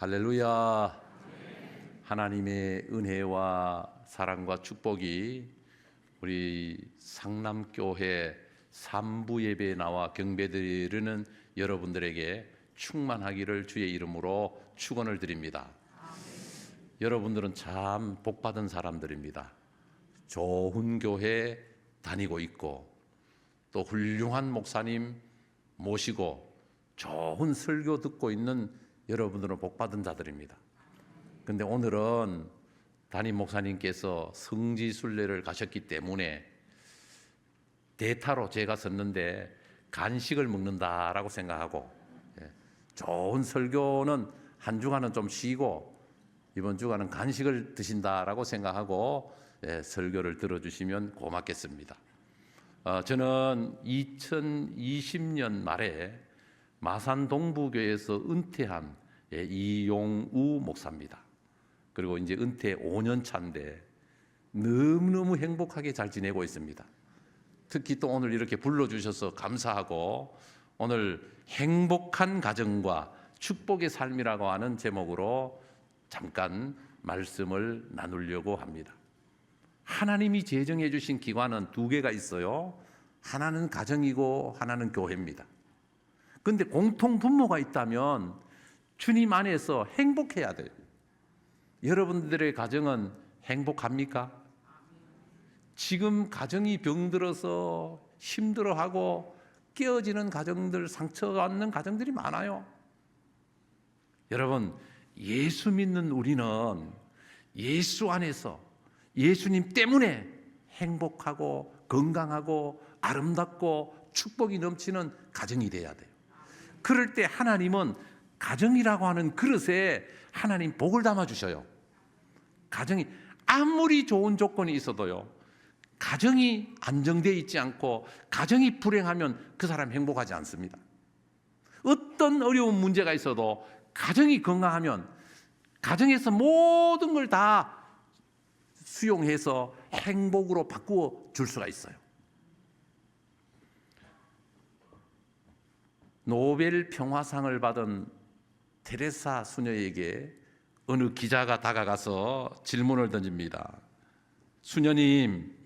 할렐루야. 하나님의 은혜와 사랑과 축복이 우리 상남교회 3부 예배에 나와 경배드리는 여러분들에게 충만하기를 주의 이름으로 축원을 드립니다. 여러분들은 참 복받은 사람들입니다. 좋은 교회 다니고 있고 또 훌륭한 목사님 모시고 좋은 설교 듣고 있는 여러분들은 복받은 자들입니다. 근데 오늘은 담임 목사님께서 성지순례를 가셨기 때문에 대타로 제가 섰는데 간식을 먹는다라고 생각하고, 좋은 설교는 한 주간은 좀 쉬고 이번 주간은 간식을 드신다라고 생각하고 설교를 들어주시면 고맙겠습니다. 저는 2020년 말에 마산 동부교회에서 은퇴한 이용우 목사입니다. 그리고 이제 은퇴 5년 차인데 너무너무 행복하게 잘 지내고 있습니다. 특히 또 오늘 이렇게 불러주셔서 감사하고, 오늘 행복한 가정과 축복의 삶이라고 하는 제목으로 잠깐 말씀을 나누려고 합니다. 하나님이 제정해 주신 기관은 두 개가 있어요. 하나는 가정이고 하나는 교회입니다. 그런데 공통 분모가 있다면 주님 안에서 행복해야 돼요. 여러분들의 가정은 행복합니까? 지금 가정이 병들어서 힘들어하고 깨어지는 가정들, 상처받는 가정들이 많아요. 여러분, 예수 믿는 우리는 예수 안에서 예수님 때문에 행복하고 건강하고 아름답고 축복이 넘치는 가정이 돼야 돼요. 그럴 때 하나님은 가정이라고 하는 그릇에 하나님 복을 담아 주셔요. 가정이 아무리 좋은 조건이 있어도요, 가정이 안정되어 있지 않고 가정이 불행하면 그 사람 행복하지 않습니다. 어떤 어려운 문제가 있어도 가정이 건강하면 가정에서 모든 걸 다 수용해서 행복으로 바꾸어 줄 수가 있어요. 노벨 평화상을 받은 테레사 수녀에게 어느 기자가 다가가서 질문을 던집니다. 수녀님,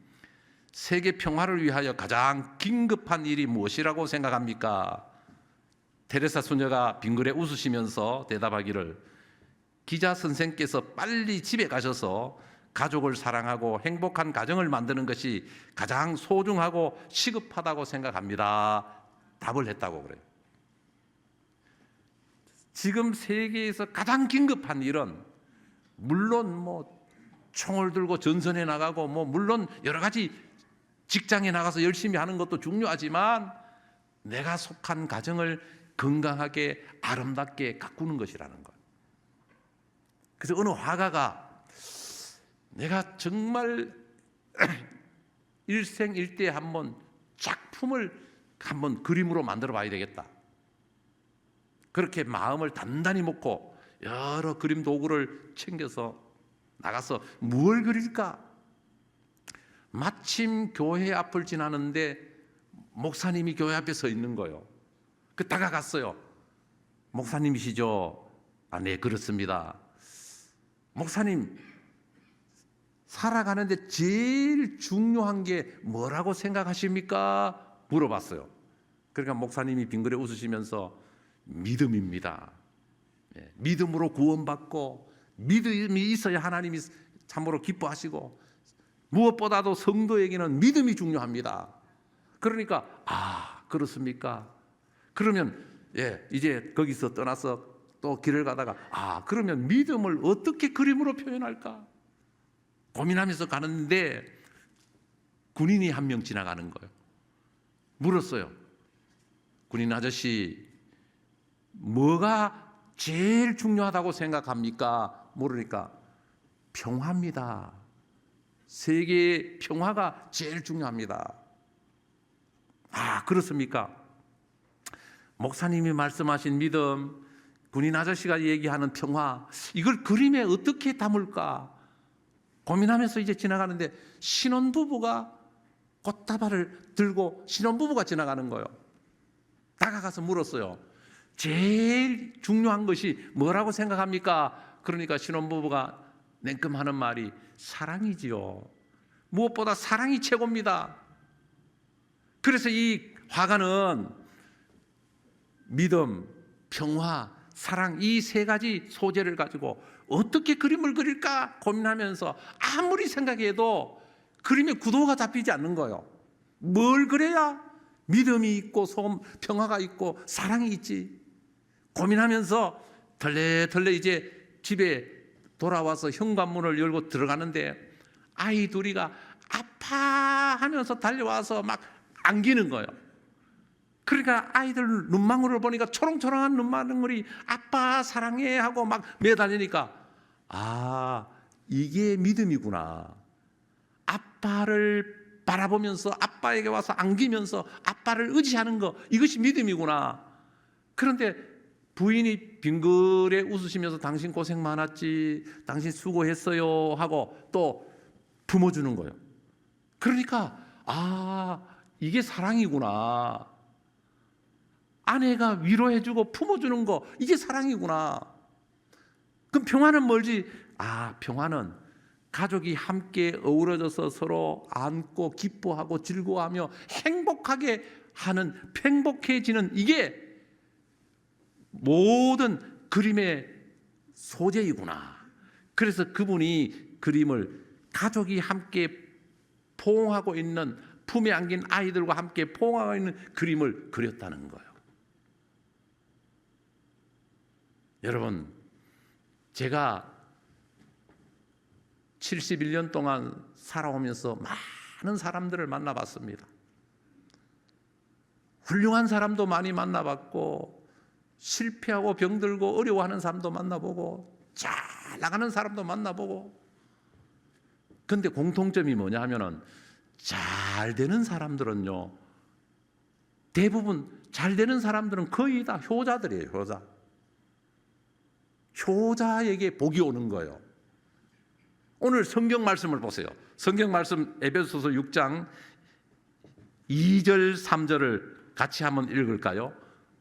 세계 평화를 위하여 가장 긴급한 일이 무엇이라고 생각합니까? 테레사 수녀가 빙그레 웃으시면서 대답하기를, 기자 선생께서 빨리 집에 가셔서 가족을 사랑하고 행복한 가정을 만드는 것이 가장 소중하고 시급하다고 생각합니다. 답을 했다고 그래요. 지금 세계에서 가장 긴급한 일은 물론 총을 들고 전선에 나가고 물론 여러 가지 직장에 나가서 열심히 하는 것도 중요하지만 내가 속한 가정을 건강하게 아름답게 가꾸는 것이라는 것. 그래서 어느 화가가 내가 정말 일생일대에 한번 작품을 한번 그림으로 만들어 봐야 되겠다. 그렇게 마음을 단단히 먹고 여러 그림 도구를 챙겨서 나가서 뭘 그릴까? 마침 교회 앞을 지나는데 목사님이 교회 앞에 서 있는 거예요. 그 다가갔어요. 목사님이시죠? 아, 네, 그렇습니다. 목사님, 살아가는데 제일 중요한 게 뭐라고 생각하십니까? 물어봤어요. 그러니까 목사님이 빙그레 웃으시면서 믿음입니다. 믿음으로 구원받고 믿음이 있어야 하나님이 참으로 기뻐하시고 무엇보다도 성도에게는 믿음이 중요합니다. 그러니까 그렇습니까? 그러면 이제 거기서 떠나서 또 길을 가다가 그러면 믿음을 어떻게 그림으로 표현할까? 고민하면서 가는데 군인이 한 명 지나가는 거예요. 물었어요. 군인 아저씨, 뭐가 제일 중요하다고 생각합니까? 물으니까 평화입니다. 세계의 평화가 제일 중요합니다. 그렇습니까? 목사님이 말씀하신 믿음, 군인 아저씨가 얘기하는 평화, 이걸 그림에 어떻게 담을까? 고민하면서 이제 지나가는데 신혼부부가 꽃다발을 들고 신혼부부가 지나가는 거예요. 다가가서 물었어요. 제일 중요한 것이 뭐라고 생각합니까? 그러니까 신혼부부가 냉큼 하는 말이 사랑이지요. 무엇보다 사랑이 최고입니다. 그래서 이 화가는 믿음, 평화, 사랑 이 세 가지 소재를 가지고 어떻게 그림을 그릴까 고민하면서 아무리 생각해도 그림의 구도가 잡히지 않는 거예요. 뭘 그래야 믿음이 있고 평화가 있고 사랑이 있지? 고민하면서 덜레덜레 이제 집에 돌아와서 현관문을 열고 들어가는데 아이 둘이가 아파하면서 달려와서 막 안기는 거예요. 그러니까 아이들 눈망울을 보니까 초롱초롱한 눈망울이 아빠 사랑해 하고 막 매달리니까 아, 이게 믿음이구나. 아빠를 바라보면서 아빠에게 와서 안기면서 아빠를 의지하는 거, 이것이 믿음이구나. 그런데 부인이 빙그레 웃으시면서 당신 고생 많았지, 당신 수고했어요 하고 또 품어주는 거예요. 그러니까 아, 이게 사랑이구나. 아내가 위로해주고 품어주는 거, 이게 사랑이구나. 그럼 평화는 뭘지? 아, 평화는 가족이 함께 어우러져서 서로 안고 기뻐하고 즐거워하며 행복하게 하는, 행복해지는 이게 모든 그림의 소재이구나. 그래서 그분이 그림을 가족이 함께 포옹하고 있는, 품에 안긴 아이들과 함께 포옹하고 있는 그림을 그렸다는 거예요. 여러분, 제가 71년 동안 살아오면서 많은 사람들을 만나봤습니다. 훌륭한 사람도 많이 만나봤고, 실패하고 병들고 어려워하는 사람도 만나보고, 잘 나가는 사람도 만나보고. 근데 공통점이 뭐냐 하면은 잘 되는 사람들은요, 대부분 잘 되는 사람들은 거의 다 효자들이에요. 효자에게 복이 오는 거예요. 오늘 성경 말씀을 보세요. 성경 말씀 에베소서 6장 2절 3절을 같이 한번 읽을까요?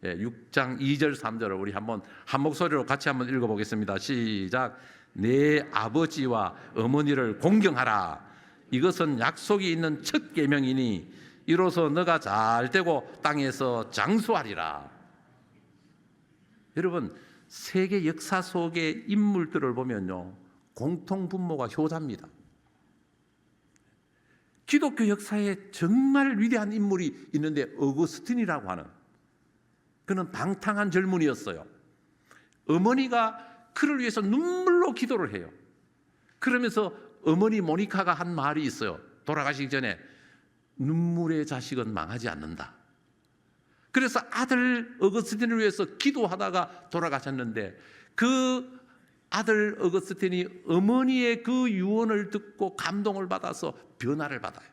6장 2절 3절을 우리 한번 한 목소리로 같이 한번 읽어보겠습니다. 시작. 내 아버지와 어머니를 공경하라. 이것은 약속이 있는 첫 계명이니 이로써 너가 잘 되고 땅에서 장수하리라. 여러분, 세계 역사 속의 인물들을 보면요, 공통 분모가 효자입니다. 기독교 역사에 정말 위대한 인물이 있는데 어거스틴이라고 하는, 그는 방탕한 젊은이였어요. 어머니가 그를 위해서 눈물로 기도를 해요. 그러면서 어머니 모니카가 한 말이 있어요. 돌아가시기 전에 눈물의 자식은 망하지 않는다. 그래서 아들 어거스틴을 위해서 기도하다가 돌아가셨는데, 그 아들 어거스틴이 어머니의 그 유언을 듣고 감동을 받아서 변화를 받아요.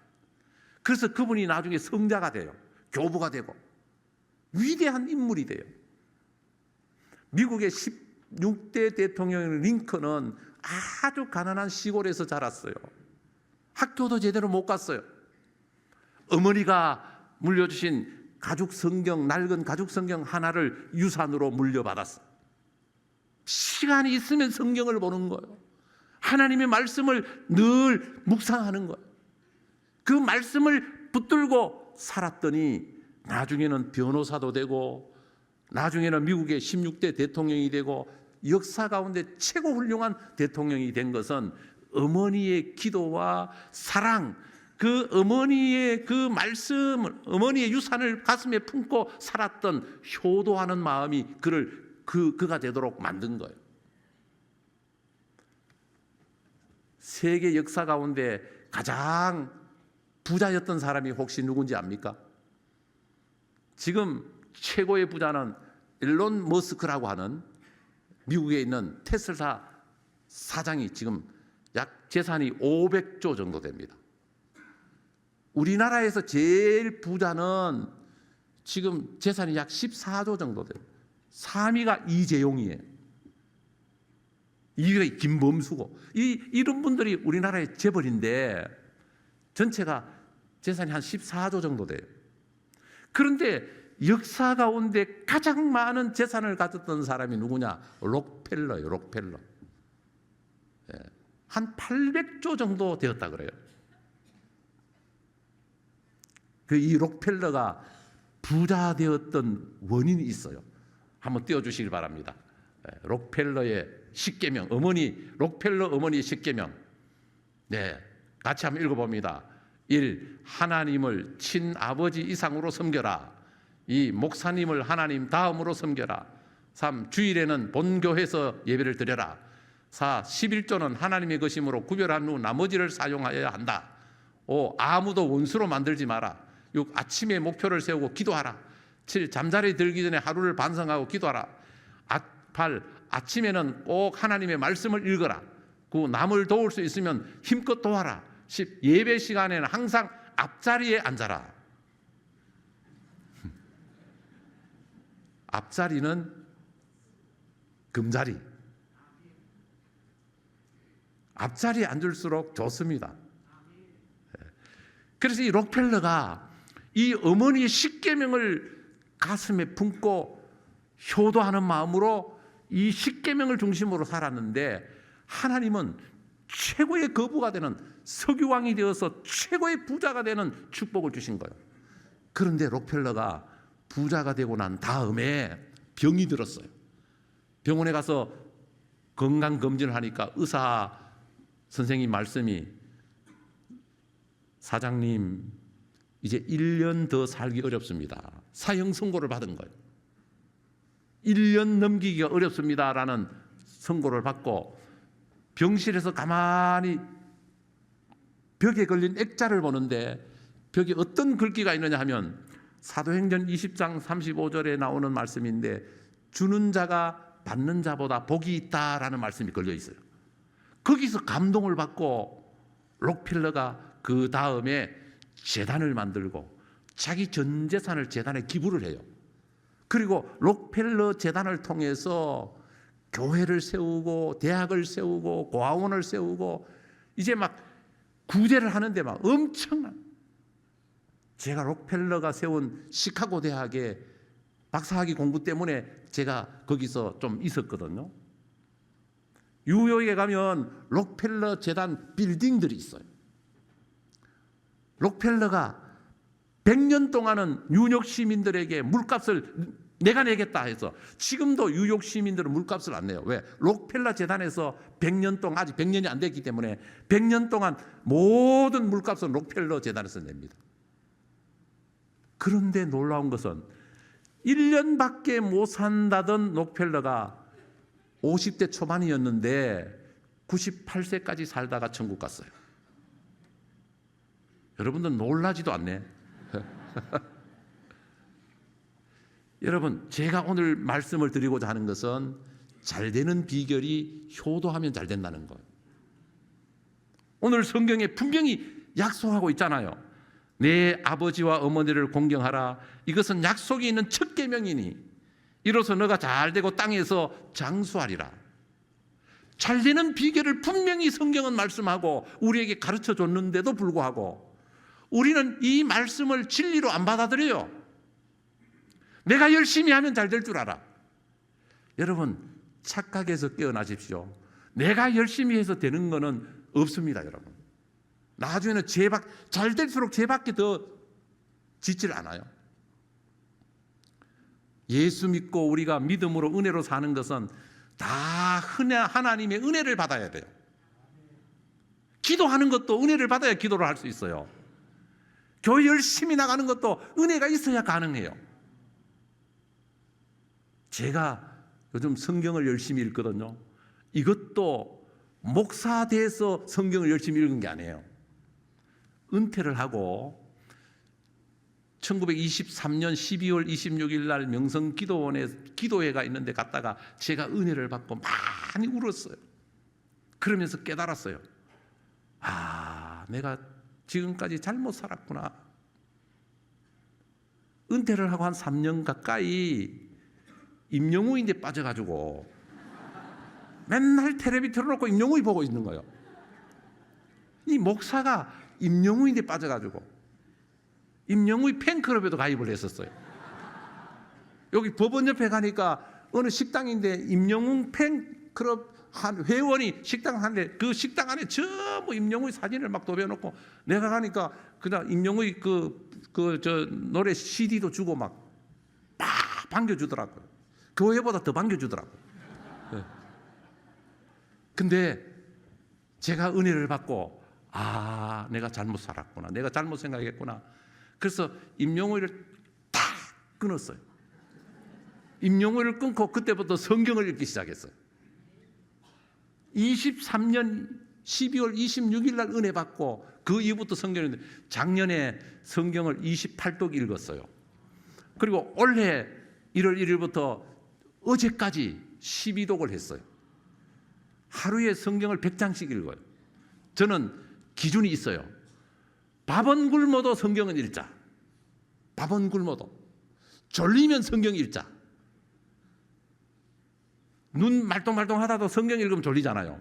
그래서 그분이 나중에 성자가 돼요. 교부가 되고 위대한 인물이 돼요. 미국의 16대 대통령 링컨은 아주 가난한 시골에서 자랐어요. 학교도 제대로 못 갔어요. 어머니가 물려주신 가죽 성경, 낡은 가죽 성경 하나를 유산으로 물려받았어요. 시간이 있으면 성경을 보는 거예요. 하나님의 말씀을 늘 묵상하는 거예요. 그 말씀을 붙들고 살았더니 나중에는 변호사도 되고, 나중에는 미국의 16대 대통령이 되고, 역사 가운데 최고 훌륭한 대통령이 된 것은 어머니의 기도와 사랑, 그 어머니의 그 말씀을, 어머니의 유산을 가슴에 품고 살았던 효도하는 마음이 그가 되도록 만든 거예요. 세계 역사 가운데 가장 부자였던 사람이 혹시 누군지 압니까? 지금 최고의 부자는 일론 머스크라고 하는 미국에 있는 테슬라 사장이 지금 약 재산이 500조 정도 됩니다. 우리나라에서 제일 부자는 지금 재산이 약 14조 정도 돼요. 3위가 이재용이에요. 2위가 김범수고, 이런 분들이 우리나라의 재벌인데 전체가 재산이 한 14조 정도 돼요. 그런데 역사 가운데 가장 많은 재산을 가졌던 사람이 누구냐? 록펠러예요. 록펠러. 한 800조 정도 되었다 그래요. 이 록펠러가 부자 되었던 원인이 있어요. 한번 띄워주시길 바랍니다. 록펠러의 십계명, 록펠러 어머니의 십계명. 네, 같이 한번 읽어봅니다. 1. 하나님을 친아버지 이상으로 섬겨라. 2. 목사님을 하나님 다음으로 섬겨라. 3. 주일에는 본교회에서 예배를 드려라. 4. 11조는 하나님의 것임으로 구별한 후 나머지를 사용하여야 한다. 5. 아무도 원수로 만들지 마라. 6. 아침에 목표를 세우고 기도하라. 7. 잠자리 들기 전에 하루를 반성하고 기도하라. 8. 아침에는 꼭 하나님의 말씀을 읽어라. 9. 남을 도울 수 있으면 힘껏 도와라. 10. 예배 시간에는 항상 앞자리에 앉아라. 앞자리는 금자리. 앞자리에 앉을수록 좋습니다. 그래서 이 록펠러가 이 어머니의 십계명을 가슴에 품고 효도하는 마음으로 이 십계명을 중심으로 살았는데, 하나님은 최고의 거부가 되는 석유왕이 되어서 최고의 부자가 되는 축복을 주신 거예요. 그런데 록펠러가 부자가 되고 난 다음에 병이 들었어요. 병원에 가서 건강검진을 하니까 의사 선생님 말씀이, 사장님 이제 1년 더 살기 어렵습니다. 사형 선고를 받은 거예요. 1년 넘기기가 어렵습니다라는 선고를 받고 병실에서 가만히 벽에 걸린 액자를 보는데, 벽에 어떤 글귀가 있느냐 하면 사도행전 20장 35절에 나오는 말씀인데, 주는 자가 받는 자보다 복이 있다라는 말씀이 걸려 있어요. 거기서 감동을 받고 록펠러가 그 다음에 재단을 만들고 자기 전 재산을 재단에 기부를 해요. 그리고 록펠러 재단을 통해서 교회를 세우고 대학을 세우고 고아원을 세우고 이제 막 구제를 하는데 막 엄청난, 제가 록펠러가 세운 시카고 대학의 박사학위 공부 때문에 제가 거기서 좀 있었거든요. 뉴욕에 가면 록펠러 재단 빌딩들이 있어요. 록펠러가 100년 동안은 뉴욕 시민들에게 물값을 내가 내겠다 해서, 지금도 뉴욕 시민들은 물값을 안 내요. 왜? 록펠러 재단에서 100년 동안, 아직 100년이 안 됐기 때문에 100년 동안 모든 물값은 록펠러 재단에서 냅니다. 그런데 놀라운 것은 1년밖에 못 산다던 록펠러가 50대 초반이었는데 98세까지 살다가 천국 갔어요. 여러분들 놀라지도 않네. 여러분, 제가 오늘 말씀을 드리고자 하는 것은 잘 되는 비결이 효도하면 잘 된다는 거예요. 오늘 성경에 분명히 약속하고 있잖아요. 내 아버지와 어머니를 공경하라. 이것은 약속이 있는 첫 계명이니 이로써 너가 잘 되고 땅에서 장수하리라. 잘 되는 비결을 분명히 성경은 말씀하고 우리에게 가르쳐 줬는데도 불구하고 우리는 이 말씀을 진리로 안 받아들여요. 내가 열심히 하면 잘 될 줄 알아. 여러분, 착각해서 깨어나십시오. 내가 열심히 해서 되는 거는 없습니다, 여러분. 나중에는 잘 될수록 죄밖에 더 짓질 않아요. 예수 믿고 우리가 믿음으로 은혜로 사는 것은 다 하나님의 은혜를 받아야 돼요. 기도하는 것도 은혜를 받아야 기도를 할 수 있어요. 교회 열심히 나가는 것도 은혜가 있어야 가능해요. 제가 요즘 성경을 열심히 읽거든요. 이것도 목사 돼서 성경을 열심히 읽은 게 아니에요. 은퇴를 하고 1923년 12월 26일 날 명성 기도원에 기도회가 있는데 갔다가 제가 은혜를 받고 많이 울었어요. 그러면서 깨달았어요. 아, 내가 지금까지 잘못 살았구나. 은퇴를 하고 한 3년 가까이 임영웅인데 빠져가지고 맨날 텔레비 틀어놓고 임영웅이 보고 있는 거예요. 이 목사가 임영웅인데 빠져가지고 임영웅이 팬클럽에도 가입을 했었어요. 여기 법원 옆에 가니까 어느 식당인데 임영웅 팬클럽 한 회원이 식당 하는데 그 식당 안에 전부 임영웅의 사진을 막 도배해놓고 내가 가니까 그냥 임영웅의 저 노래 CD도 주고 막 반겨주더라고요. 교회보다 더 반겨주더라고요. 네. 근데 제가 은혜를 받고 내가 잘못 살았구나, 내가 잘못 생각했구나. 그래서 임영웅을 딱 끊었어요. 임영웅을 끊고 그때부터 성경을 읽기 시작했어요. 23년 12월 26일 날 은혜 받고 그 이후부터 성경을 작년에 성경을 28독 읽었어요. 그리고 올해 1월 1일부터 어제까지 12독을 했어요. 하루에 성경을 100장씩 읽어요. 저는 기준이 있어요. 밥은 굶어도 성경은 읽자. 밥은 굶어도. 졸리면 성경 읽자. 눈 말똥말똥 하다도 성경 읽으면 졸리잖아요.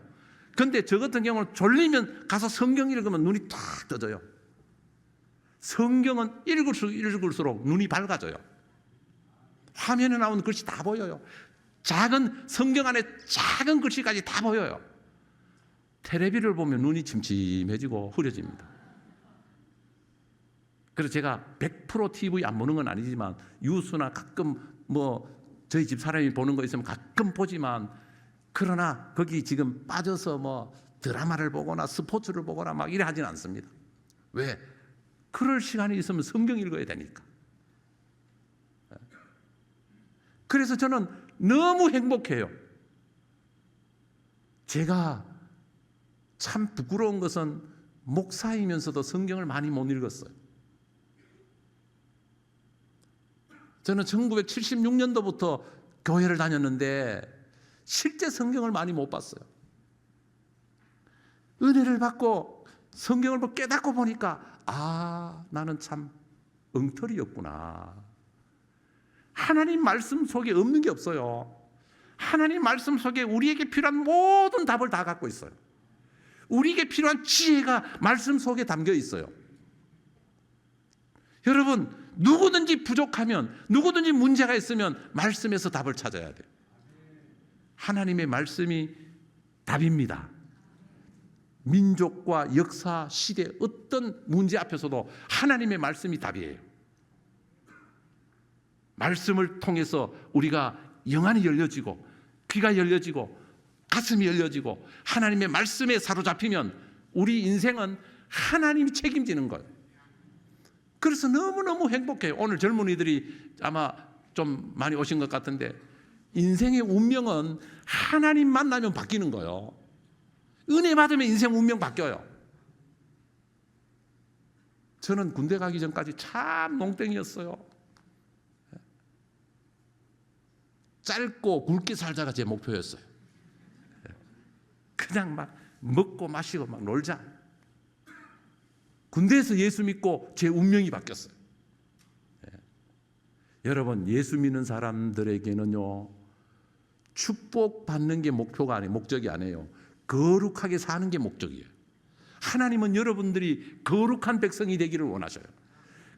근데 저 같은 경우는 졸리면 가서 성경 읽으면 눈이 탁 떠져요. 성경은 읽을수록 눈이 밝아져요. 화면에 나오는 글씨 다 보여요. 작은 성경 안에 작은 글씨까지 다 보여요. 텔레비를 보면 눈이 침침해지고 흐려집니다. 그래서 제가 100% TV 안 보는 건 아니지만 뉴스나 가끔 저희 집 사람이 보는 거 있으면 가끔 보지만, 그러나 거기 지금 빠져서 드라마를 보거나 스포츠를 보거나 막 이래 하진 않습니다. 왜? 그럴 시간이 있으면 성경 읽어야 되니까. 그래서 저는 너무 행복해요. 제가 참 부끄러운 것은 목사이면서도 성경을 많이 못 읽었어요. 저는 1976년도부터 교회를 다녔는데 실제 성경을 많이 못 봤어요. 은혜를 받고 성경을 깨닫고 보니까 나는 참 엉터리였구나. 하나님 말씀 속에 없는 게 없어요. 하나님 말씀 속에 우리에게 필요한 모든 답을 다 갖고 있어요. 우리에게 필요한 지혜가 말씀 속에 담겨 있어요. 여러분, 누구든지 부족하면, 누구든지 문제가 있으면 말씀에서 답을 찾아야 돼요. 하나님의 말씀이 답입니다. 민족과 역사, 시대, 어떤 문제 앞에서도 하나님의 말씀이 답이에요. 말씀을 통해서 우리가 영안이 열려지고 귀가 열려지고 가슴이 열려지고 하나님의 말씀에 사로잡히면 우리 인생은 하나님이 책임지는 거예요. 그래서 너무너무 행복해요. 오늘 젊은이들이 아마 좀 많이 오신 것 같은데 인생의 운명은 하나님 만나면 바뀌는 거예요. 은혜 받으면 인생 운명 바뀌어요. 저는 군대 가기 전까지 참 농땡이였어요. 짧고 굵게 살자가 제 목표였어요. 그냥 막 먹고 마시고 막 놀자. 군대에서 예수 믿고 제 운명이 바뀌었어요. 여러분, 예수 믿는 사람들에게는요, 축복받는 게 목표가 아니에요. 목적이 아니에요. 거룩하게 사는 게 목적이에요. 하나님은 여러분들이 거룩한 백성이 되기를 원하셔요.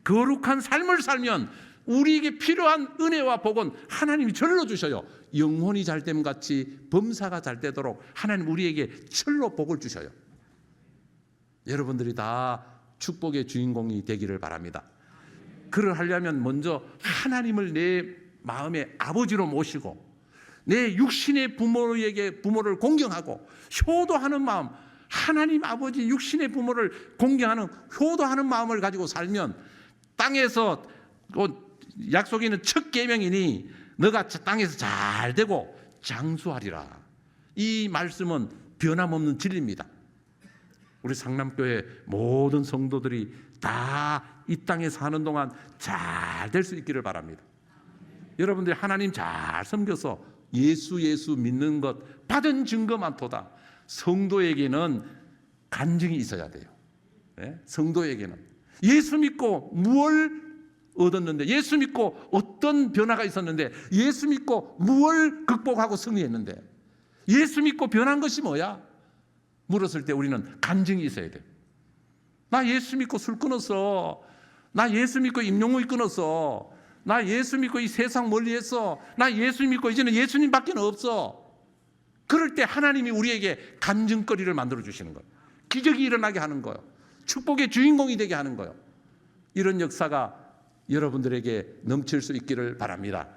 거룩한 삶을 살면 우리에게 필요한 은혜와 복은 하나님이 절로 주셔요. 영혼이 잘됨 같이 범사가 잘 되도록 하나님 우리에게 절로 복을 주셔요. 여러분들이 다 축복의 주인공이 되기를 바랍니다. 그를 하려면 먼저 하나님을 내 마음의 아버지로 모시고 내 육신의 부모를 공경하고 효도하는 마음, 하나님 아버지 육신의 부모를 공경하는 효도하는 마음을 가지고 살면 땅에서 약속이 있는 첫 계명이니 너가 땅에서 잘 되고 장수하리라. 이 말씀은 변함없는 진리입니다. 우리 상남교회 모든 성도들이 다 이 땅에 사는 동안 잘 될 수 있기를 바랍니다. 여러분들이 하나님 잘 섬겨서 예수 믿는 것 받은 증거 많도다. 성도에게는 간증이 있어야 돼요. 네? 성도에게는 예수 믿고 무엇을 얻었는데, 예수 믿고 어떤 변화가 있었는데, 예수 믿고 무엇을 극복하고 승리했는데, 예수 믿고 변한 것이 뭐야? 물었을 때 우리는 간증이 있어야 돼요. 나 예수 믿고 술 끊었어. 나 예수 믿고 임영웅이 끊었어. 나 예수 믿고 이 세상 멀리했어. 나 예수 믿고 이제는 예수님밖에 없어. 그럴 때 하나님이 우리에게 간증거리를 만들어 주시는 거예요. 기적이 일어나게 하는 거예요. 축복의 주인공이 되게 하는 거예요. 이런 역사가 여러분들에게 넘칠 수 있기를 바랍니다.